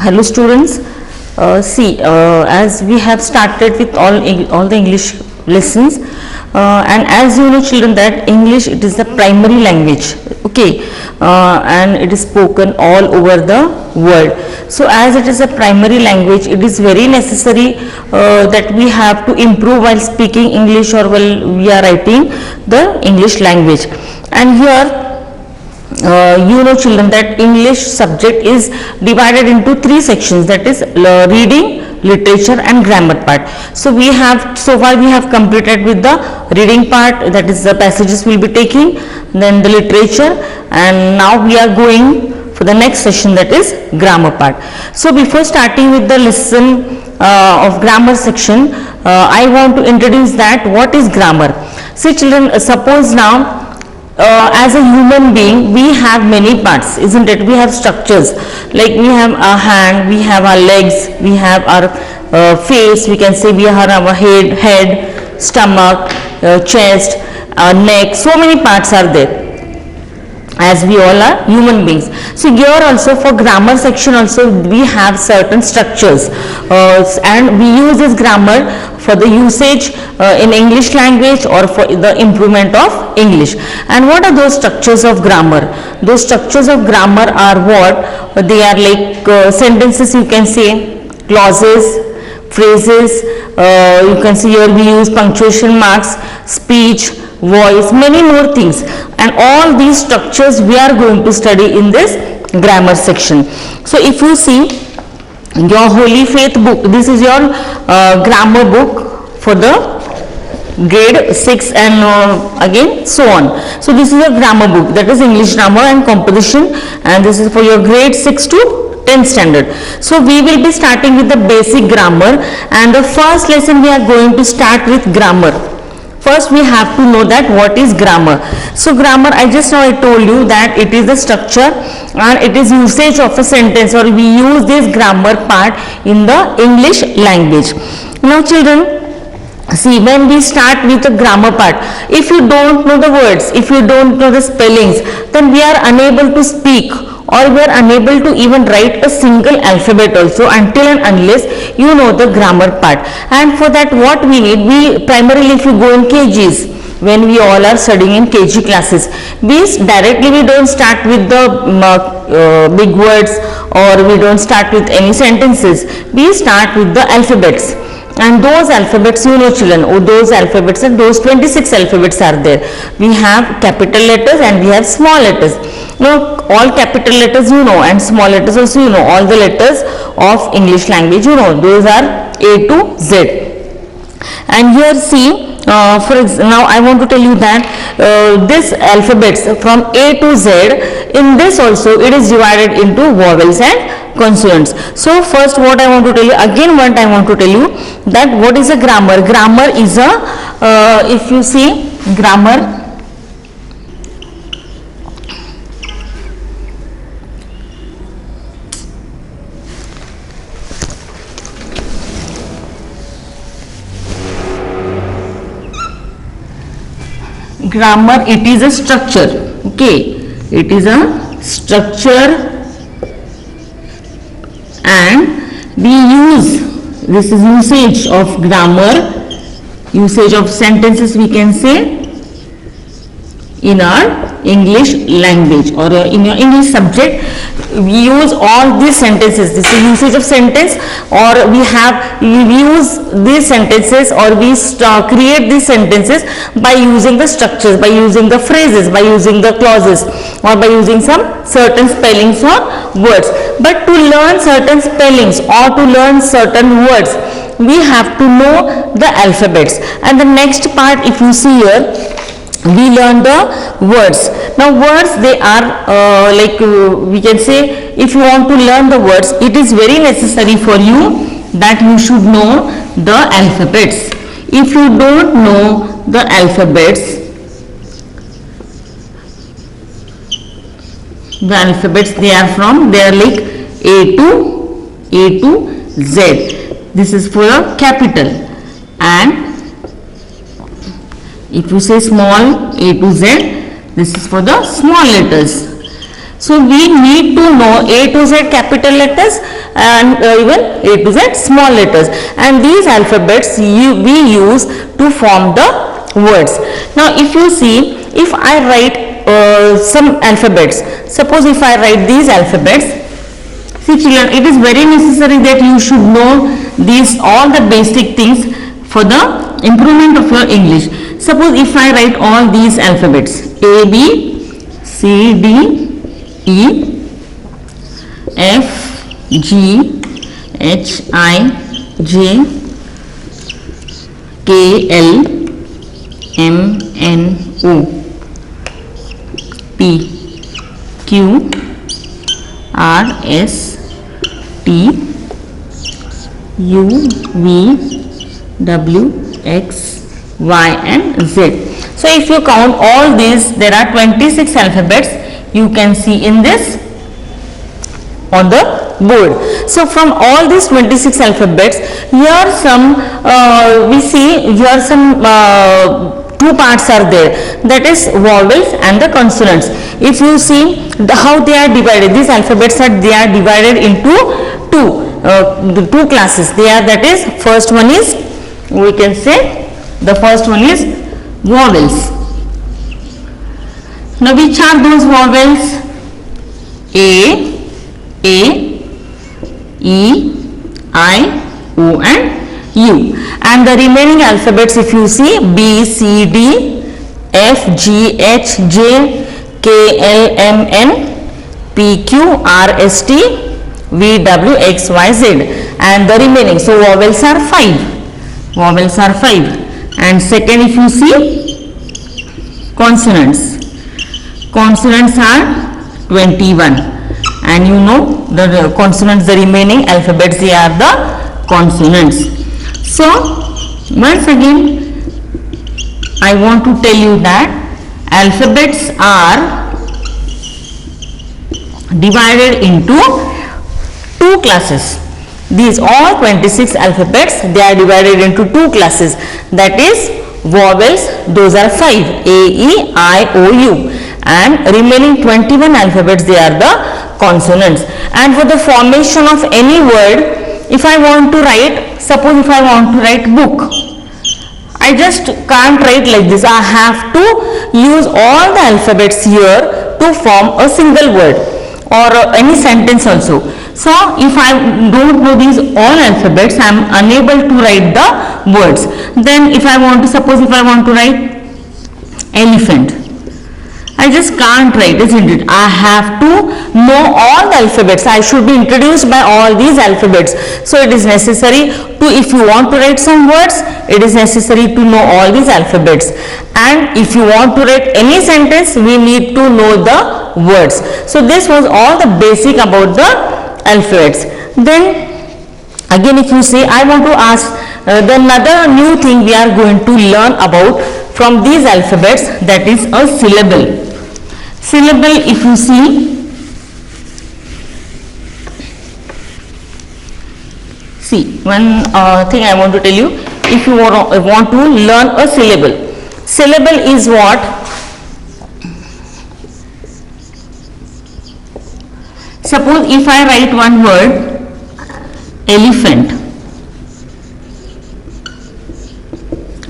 Hello students, as we have started with all the English lessons, and as you know children that English, it is the primary language, okay, and it is spoken all over the world. So as it is a primary language, it is very necessary that we have to improve while speaking English or while we are writing the English language. And here you know children that English subject is divided into three sections, that is reading, literature and grammar part. So far we have completed with the reading part, that is the passages we will be taking, then the literature, and now we are going for the next session, that is grammar part. So before starting with the lesson of grammar section, I want to introduce that what is grammar. See children, suppose now as a human being we have many parts, isn't it? We have structures, like we have our hand, we have our legs, we have our face, we can say we have our head, stomach, chest, neck, so many parts are there, as we all are human beings. So here also for grammar section also we have certain structures, and we use this grammar for the usage in English language or for the improvement of English. And what are those structures of grammar? Those structures of grammar are what? They are like sentences, you can say, clauses, phrases, you can see here we use punctuation marks, speech, voice, many more things, and all these structures we are going to study in this grammar section. So if you see your Holy Faith book, this is your grammar book for the grade 6 and again so on. So this is a grammar book, that is English grammar and composition, and this is for your grade 6 to 10th standard. So we will be starting with the basic grammar, and the first lesson we are going to start with grammar. First we have to know that what is grammar. So grammar, I just now I told you that it is the structure and it is usage of a sentence, or we use this grammar part in the English language. Now children, see, when we start with the grammar part, if you don't know the words, if you don't know the spellings, then we are unable to speak, or we are unable to even write a single alphabet also, until and unless you know the grammar part. And for that what we need, we primarily, if you go in KGs, when we all are studying in KG classes, we don't start with the big words, or we don't start with any sentences, we start with the alphabets. And those alphabets, you know children, those alphabets, and those 26 alphabets are there. We have capital letters and we have small letters. Now all capital letters you know, and small letters also you know, all the letters of English language you know, those are A to Z. And here see, now I want to tell you that this alphabets from A to Z, in this also it is divided into vowels and consonants. So first what I want to tell you, again what I want to tell you, that what is a grammar. Grammar is a, if you see grammar, grammar, it is a structure, okay, it is a structure, and we use, this is usage of grammar, usage of sentences we can say in our English language, or in your English subject. We use all these sentences, this is usage of sentence, or we use these sentences, or we create these sentences by using the structures, by using the phrases, by using the clauses, or by using some certain spellings or words. But to learn certain spellings or to learn certain words, we have to know the alphabets. And the next part, if you see here, we learn the words. Now words, they are we can say, if you want to learn the words, it is very necessary for you that you should know the alphabets. If you don't know the alphabets, The alphabets they are from, they are like A to Z. This is for a capital. And if you say small A to Z, this is for the small letters. So we need to know A to Z capital letters and even A to Z small letters, and these alphabets we use to form the words. Now if you see, if I write some alphabets, suppose if I write these alphabets, see children, it is very necessary that you should know these all the basic things for the improvement of your English. Suppose if I write all these alphabets, A, B, C, D, E, F, G, H, I, J, K, L, M, N, O, P, Q, R, S, T, U, V, W, X, Y and Z. So if you count all these, there are 26 alphabets you can see in this on the board. So from all these 26 alphabets, here some we see here some two parts are there, that is vowels and the consonants. If you see how they are divided, these alphabets they are divided into the two classes. They are, that is, first one is, we can say the first one is vowels. Now which are those vowels? A, E, I, O and U. And the remaining alphabets, if you see, B, C, D, F, G, H, J, K, L, M, N, P, Q, R, S, T, V, W, X, Y, Z. And the remaining, so vowels are 5. Vowels are 5. And second, if you see, consonants. Consonants are 21, and you know the consonants, the remaining alphabets, they are the consonants. So once again I want to tell you that alphabets are divided into two classes. These all 26 alphabets, they are divided into two classes, that is vowels, those are 5, A, E, I, O, U, and remaining 21 alphabets, they are the consonants. And for the formation of any word, if I want to write, suppose if I want to write book, I just can't write like this. I have to use all the alphabets here to form a single word or any sentence also. So if I don't know these all alphabets, I am unable to write the words. Then if I want to, suppose if I want to write elephant, I just can't write, isn't it? I have to know all the alphabets. I should be introduced by all these alphabets. So it is necessary to, if you want to write some words, it is necessary to know all these alphabets. And if you want to write any sentence, we need to know the words. So this was all the basic about the alphabets. Then again, if you say, I want to ask the another new thing we are going to learn about from these alphabets, that is a syllable. Syllable, if you see one thing I want to tell you, if you want to learn a syllable. Syllable is what? Suppose if I write one word, elephant,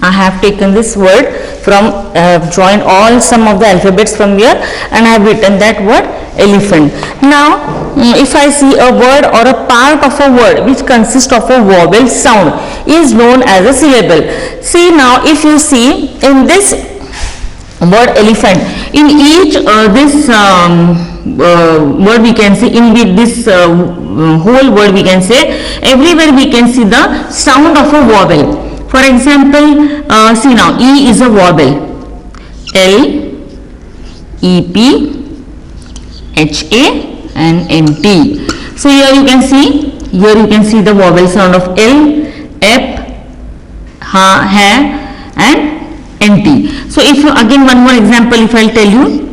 I have taken this word from, joined all some of the alphabets from here, and I have written that word elephant. Now if I see a word or a part of a word which consists of a vowel sound is known as a syllable. See, now if you see in this word elephant, in each this word we can say, in this whole word we can say, everywhere we can see the sound of a vowel. For example, see now, E is a vowel, L, E, P, H, A and N, T. So here you can see the vowel sound of L, F, Ha, Ha and N, T. So if you, again one more example, if I will tell you,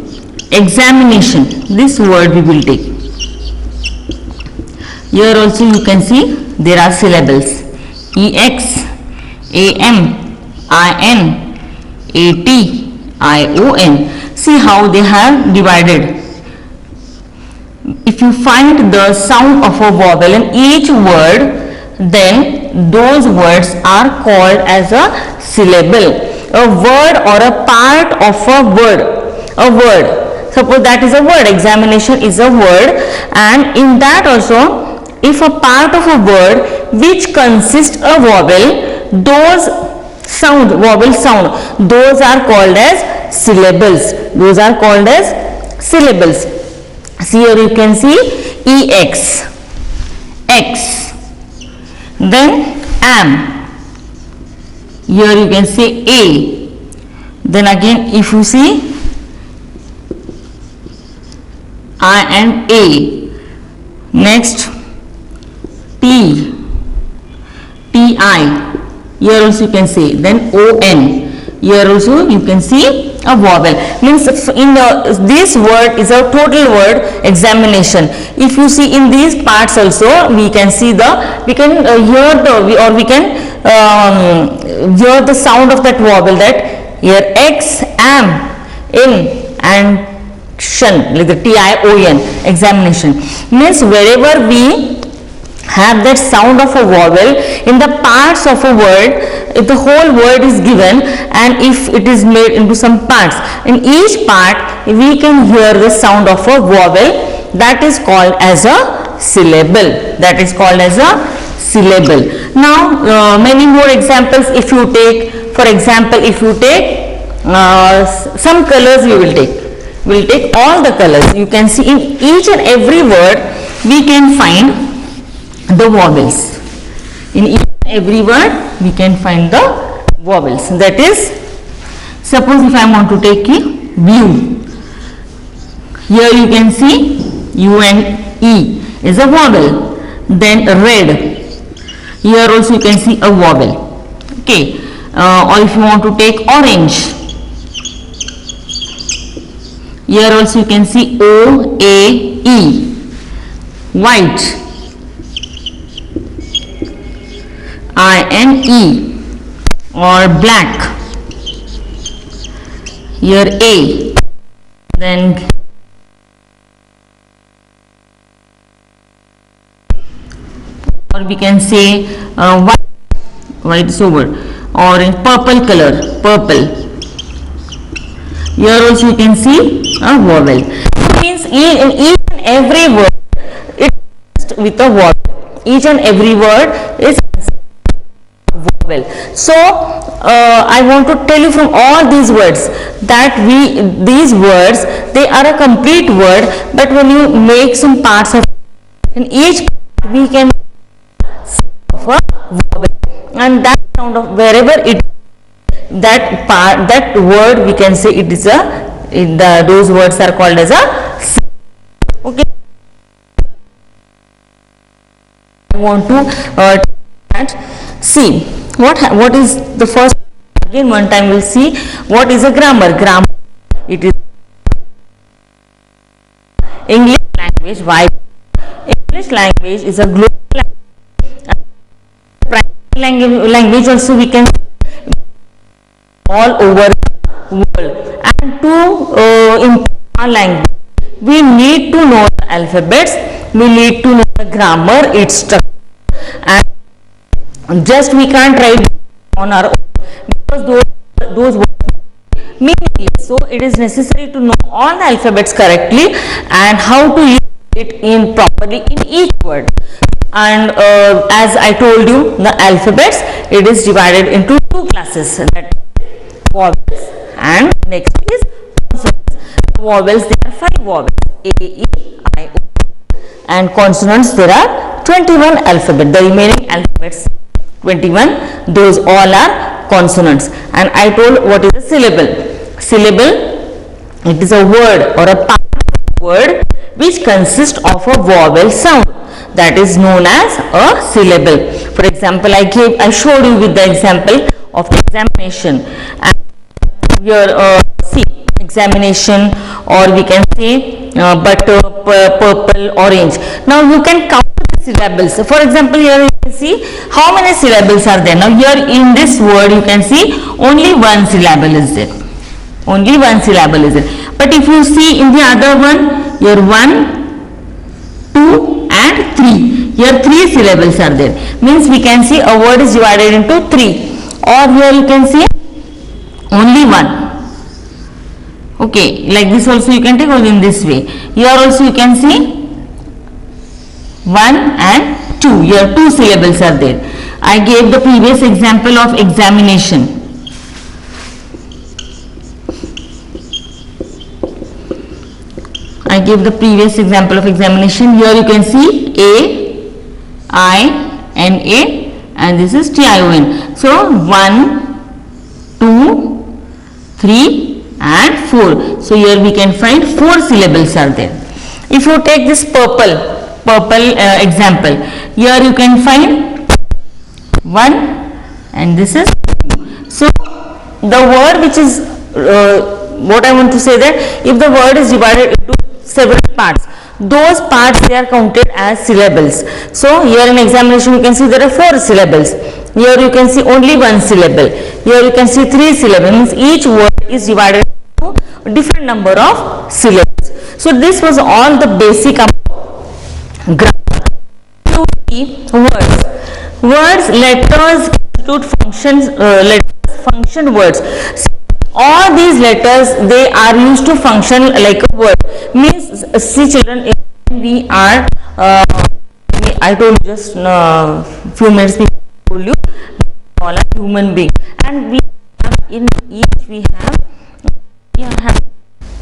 examination, this word we will take. Here also you can see there are syllables EX, AM, IN, AT, ION. See how they have divided. If you find the sound of a vowel in each word, then those words are called as a syllable. A word or a part of a word. A word. Suppose that is a word. Examination is a word, and in that also, if a part of a word which consists a vowel, those sound, vowel sound, those are called as syllables. Those are called as syllables. See, here you can see EX, X, then AM. Here you can see A. Then again if you see I and A. Next T, TI. Here also you can see. Then ON. Here also you can see a vowel. Means in this word is a total word examination. If you see in these parts also, we can see we can hear hear the sound of that vowel, that here X, AM, in, and shun, like the TION, examination. Means wherever we have that sound of a vowel in the parts of a word, if the whole word is given and if it is made into some parts, in each part we can hear the sound of a vowel, that is called as a syllable. That is called as a syllable. Now many more examples if you take. For example, if you take some colors, we will take all the colors. You can see in each and every word we can find the vowels. In each and every word we can find the vowels. That is, suppose if I want to take view, here you can see U and E is a vowel. Then red, here also you can see a vowel. Okay, or if you want to take orange, here also you can see O, A, E. White, INE. Or black, here A. Then or we can say white is over, or in purple color, purple. Here also you can see a vowel. It means in each and every word it is with a vowel. Each and every word is vowel. So I want to tell you from all these words that these words, they are a complete word, but when you make some parts of, in each part we can of a vowel, and that sound of wherever it, that part, that word we can say it is a, those words are called as a. Okay, I want to see what is the first. Again one time we'll see what is a grammar. Grammar, it is English language. Why? English language is a global language also we can all over the world, and to improve our language we need to know the alphabets, we need to know the grammar, its structure, and just we can't write on our own because those words meaningless. So it is necessary to know all the alphabets correctly and how to use it in properly in each word. And as I told you, the alphabets, it is divided into two classes, that vowels and next is consonants. Vowels, there are 5 vowels, A, E, I, O, and consonants there are 21 alphabet. The remaining alphabets 21, those all are consonants. And I told what is a syllable. Syllable, it is a word or a part of a word which consists of a vowel sound, that is known as a syllable. For example, I showed you with the example of the examination, and here see examination, or we can say butter, purple, orange. Now you can count the syllables. For example, here you can see how many syllables are there. Now here in this word you can see only one syllable is there. Only one syllable is there. But if you see in the other one, here 1, 2 and 3. Here 3 syllables are there. Means we can see a word is divided into 3. Or here you can see only 1. Okay, like this also you can take, or in this way. Here also you can see 1 and 2. Here 2 syllables are there. I gave the previous example of examination. I gave the previous example of examination. Here you can see A, I, N, A, and this is T, I, O, N. So 1, 2, 3 and 4. So here we can find 4 syllables are there. If you take this purple example, here you can find 1 and this is 2. So the word which is what I want to say, that if the word is divided into several parts, those parts they are counted as syllables. So here in examination you can see there are 4 syllables. Here you can see only 1 syllable. Here you can see 3 syllables. Means each word is divided into a different number of syllables. So this was all the basic grammar. To see words. Words, letters constitute functions. Letters function words. All these letters they are used to function like a word. Means see children, we are I told you just few minutes before, I told you all are human beings, and we have in each we have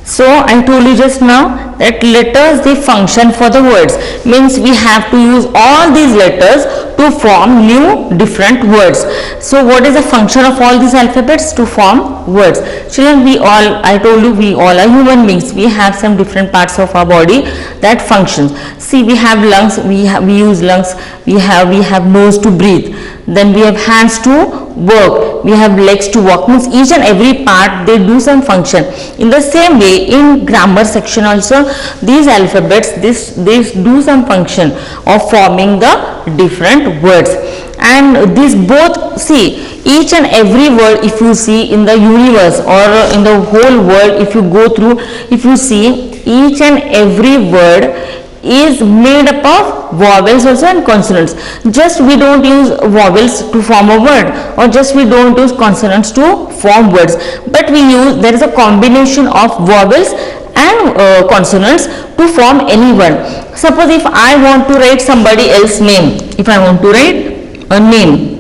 so I told you just now that letters they function for the words. Means we have to use all these letters to form new different words. So what is the function of all these alphabets? To form words. Children, we all, I told you, we all are human beings. We have some different parts of our body that functions. See, we have lungs, we use lungs, we have nose to breathe, then we have hands to work, we have legs to walk. Means each and every part they do some function. In the same way, in grammar section also, these alphabets they do some function of forming the different words. And these both, see, each and every word if you see in the universe or in the whole world, if you go through, if you see, each and every word is made up of vowels also and consonants. Just we don't use vowels to form a word, or just we don't use consonants to form words, but we use, there is a combination of vowels and consonants to form any word. Suppose if I want to write somebody else's name, if I want to write a name,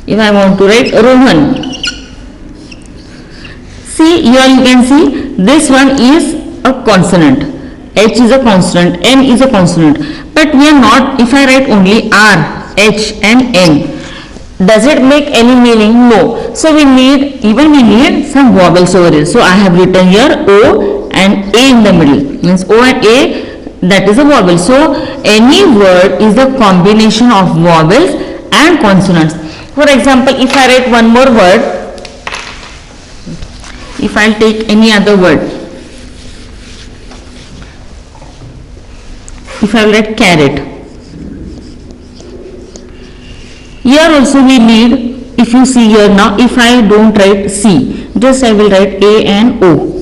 if I want to write Rohan, see here you can see this one is a consonant, H is a consonant, N is a consonant, but we are not, if I write only R, H and N, does it make any meaning? No. So we need some vowels over here. So I have written here O and A in the middle, means O and A, that is a vowel. So any word is a combination of vowels and consonants. For example, if I write one more word, if I will take any other word, if I will write carrot, here also we need, if you see here now, if I don't write C, just I will write A and O.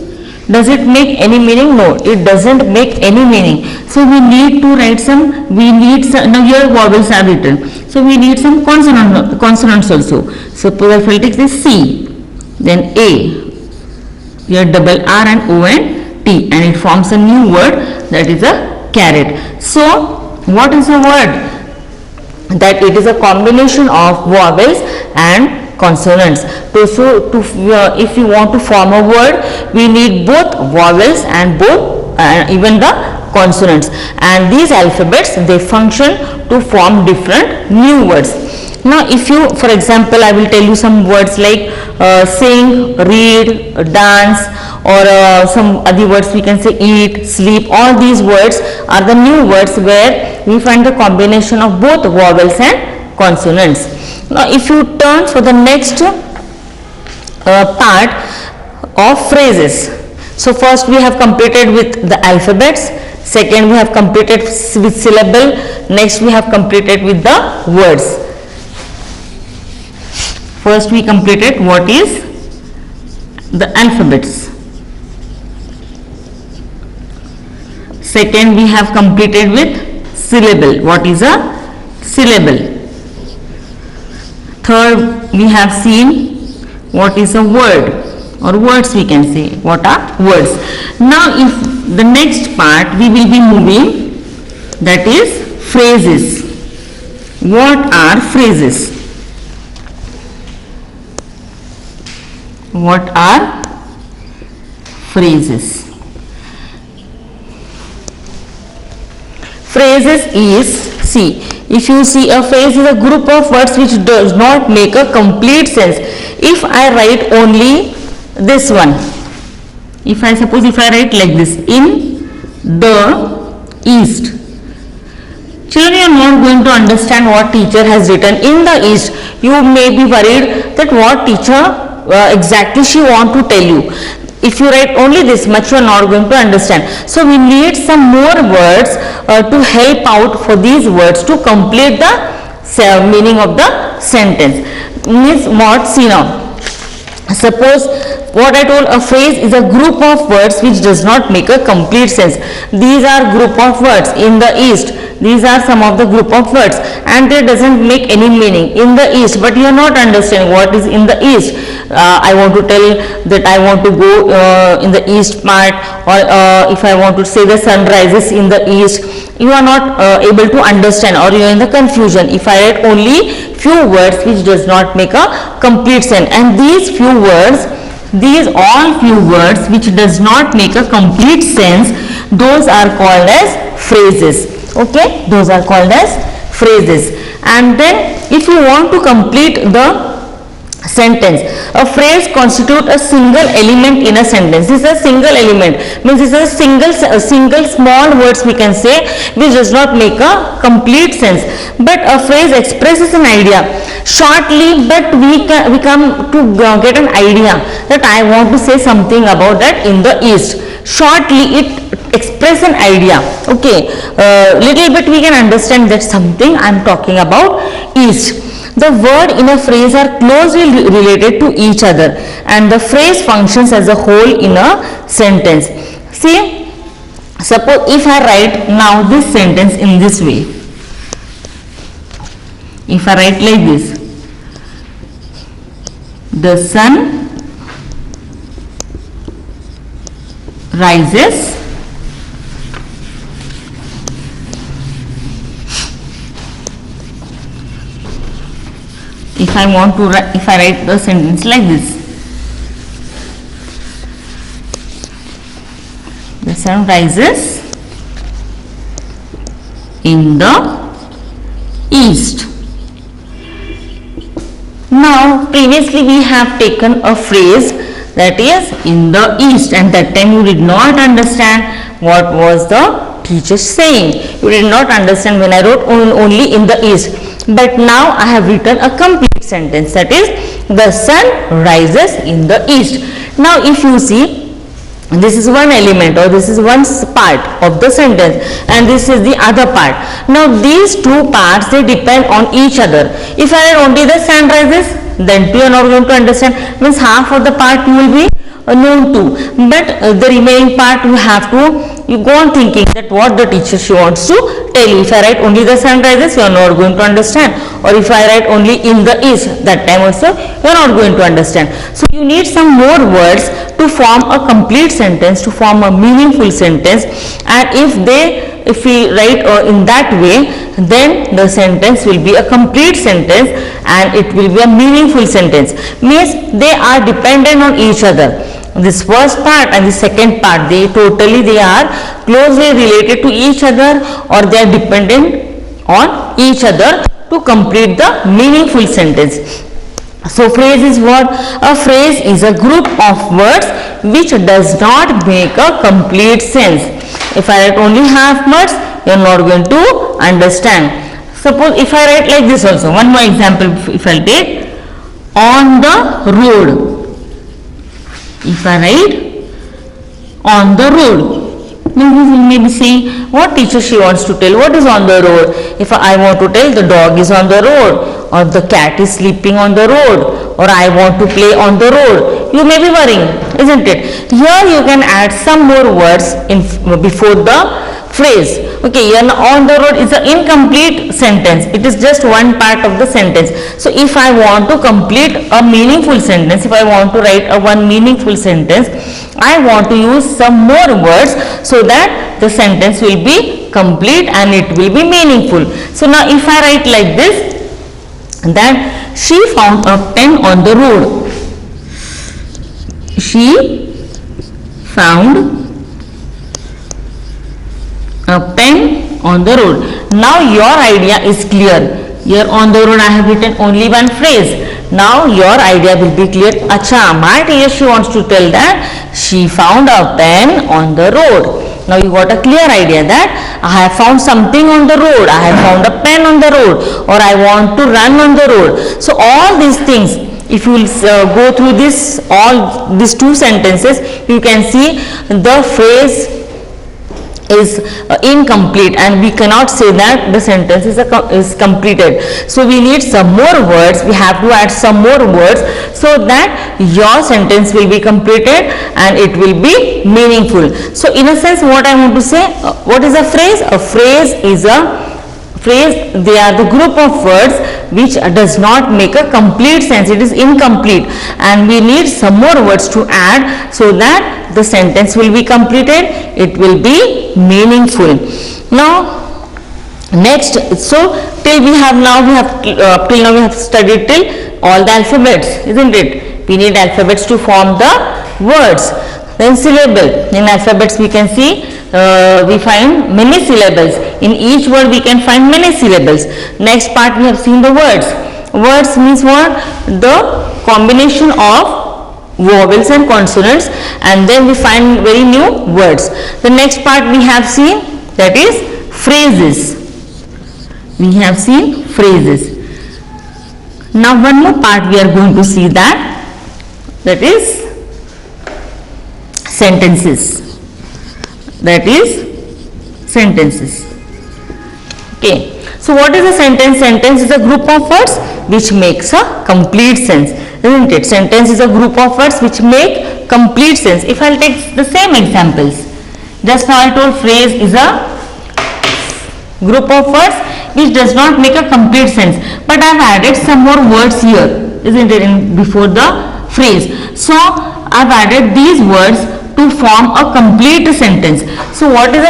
Does it make any meaning? No, it doesn't make any meaning. So we need to write some, now here vowels are written. So we need some consonants also. Suppose if I take this C, then A, here double R and O and T, and it forms a new word, that is a carrot. So what is a word? That it is a combination of vowels and consonants. So if you want to form a word, we need both vowels and even the consonants, and these alphabets they function to form different new words. Now if you, for example, I will tell you some words like sing, read, dance, or some other words we can say eat, sleep. All these words are the new words where we find the combination of both vowels and consonants. Now if you turn for the next part, of phrases. So first we have completed with the alphabets, second we have completed with syllable, next we have completed with the words. First we completed what is the alphabets, second we have completed with syllable, what is a syllable, third we have seen what is a word or words, we can say what are words. Now if the next part we will be moving, that is phrases. What are phrases? What are phrases? Phrases is, see, if you see, a phrase is a group of words which does not make a complete sense. If I write only this one, if I write like this, in the east, children, you are not going to understand what teacher has written in the east. You may be worried that what teacher exactly she want to tell you. If you write only this much, you are not going to understand. So we need some more words to help out for these words to complete the meaning of the sentence. Means what? See now, suppose what I told, a phrase is a group of words which does not make a complete sense. These are group of words in the east. These are some of the group of words and they doesn't make any meaning in the east, but you are not understanding what is in the east. I want to tell that I want to go in the east part, or if I want to say the sun rises in the east, you are not able to understand, or you are in the confusion if I write only few words which does not make a complete sense. And these few words, these all few words which does not make a complete sense, those are called as phrases. Okay, those are called as phrases. And then if you want to complete the sentence, a phrase constitutes a single element in a sentence. This is a single element, means this is a single small words we can say which does not make a complete sense, but a phrase expresses an idea shortly, but we come to get an idea that I want to say something about that in the east. Shortly it express an idea. Okay, little bit we can understand that something I am talking about east. The word in a phrase are closely related to each other and the phrase functions as a whole in a sentence. See, suppose if I write now this sentence in this way, if I write like this, the sun rises if I want to write, if I write the sentence like this, the sun rises in the east. Now previously we have taken a phrase that is in the east, and that time you did not understand what was the teacher saying. You did not understand when I wrote only in the east. But now I have written a complete sentence, that is the sun rises in the east. Now if you see, this is one element or this is one part of the sentence and this is the other part. Now these two parts, they depend on each other. If I write only the sun rises, then you are not going to understand, means half of the part you will be known to, but the remaining part you have to, you go on thinking that what the teacher she wants to tell you. If I write only the sun rises, you are not going to understand, or if I write only in the east, that time also you are not going to understand. So you need some more words to form a complete sentence, to form a meaningful sentence, and if we write in that way, then the sentence will be a complete sentence and it will be a meaningful sentence. Means they are dependent on each other. This first part and the second part, they are closely related to each other, or they are dependent on each other to complete the meaningful sentence. So phrase is what? A phrase is a group of words which does not make a complete sense. If I write only half words, you are not going to understand. Suppose if I write like this also, one more example if I take, on the road. If I write on the road, means you may be saying what teacher she wants to tell, what is on the road. If I want to tell the dog is on the road, or the cat is sleeping on the road, or I want to play on the road, you may be worrying, isn't it? Here you can add some more words in before the phrase. Okay, here on the road is an incomplete sentence. It is just one part of the sentence. So if I want to complete a meaningful sentence, if I want to write a one meaningful sentence, I want to use some more words so that the sentence will be complete and it will be meaningful. So now if I write like this, that she found a pen on the road. She found a pen on the road. Now your idea is clear. Here on the road I have written only one phrase. Now your idea will be clear. Acha, my teacher she wants to tell that she found a pen on the road. Now you got a clear idea that I have found something on the road, I have found a pen on the road, or I want to run on the road. So all these things, if you will go through this, all these two sentences, you can see the phrase is incomplete and we cannot say that the sentence is completed. So we need some more words, we have to add some more words so that your sentence will be completed and it will be meaningful. So in a sense what I want to say, what is a phrase? A phrase is a phrase, they are the group of words which does not make a complete sense, it is incomplete and we need some more words to add so that the sentence will be completed, it will be meaningful. Now next, so till we have studied till all the alphabets, isn't it? We need alphabets to form the words. Then syllable, in alphabets we can see we find many syllables. In each word we can find many syllables. Next part we have seen the words. Words means what? The combination of vowels and consonants, and then we find very new words. The next part we have seen, that is phrases. We have seen phrases. Now one more part we are going to see, that is sentences. That is sentences. Okay. So what is a sentence? Sentence is a group of words which makes a complete sense, isn't it? Sentence is a group of words which make complete sense. If I will take the same examples, just now I told phrase is a group of words which does not make a complete sense, but I have added some more words here, isn't it, before the phrase. So I have added these words to form a complete sentence. So what is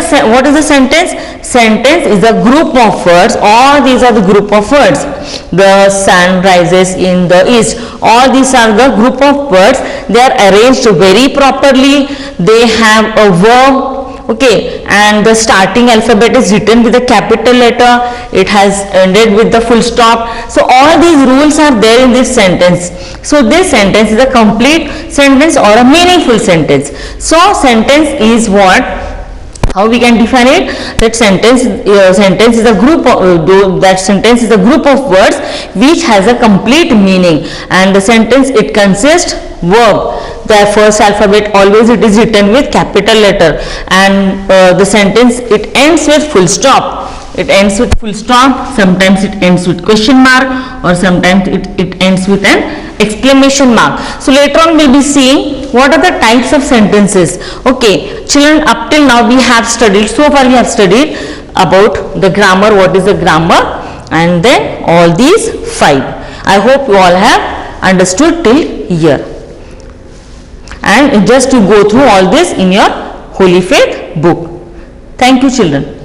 a sentence? Sentence is a group of words. All these are the group of words. The sun rises in the east. All these are the group of words. They are arranged very properly. They have a verb. Okay, and the starting alphabet is written with a capital letter. It has ended with the full stop. So all these rules are there in this sentence. So this sentence is a complete sentence or a meaningful sentence. So sentence is what? How we can define it? That sentence is a group of words which has a complete meaning, and the sentence it consists verb. The first alphabet always it is written with capital letter, and the sentence it ends with full stop. It ends with full stop. Sometimes it ends with question mark, or sometimes it ends with an exclamation mark. So later on we'll be seeing what are the types of sentences. Okay, children, up till now we have studied, so far we have studied about the grammar, what is the grammar, and then all these 5. I hope you all have understood till here. And just to go through all this in your Holy Faith book. Thank you, children.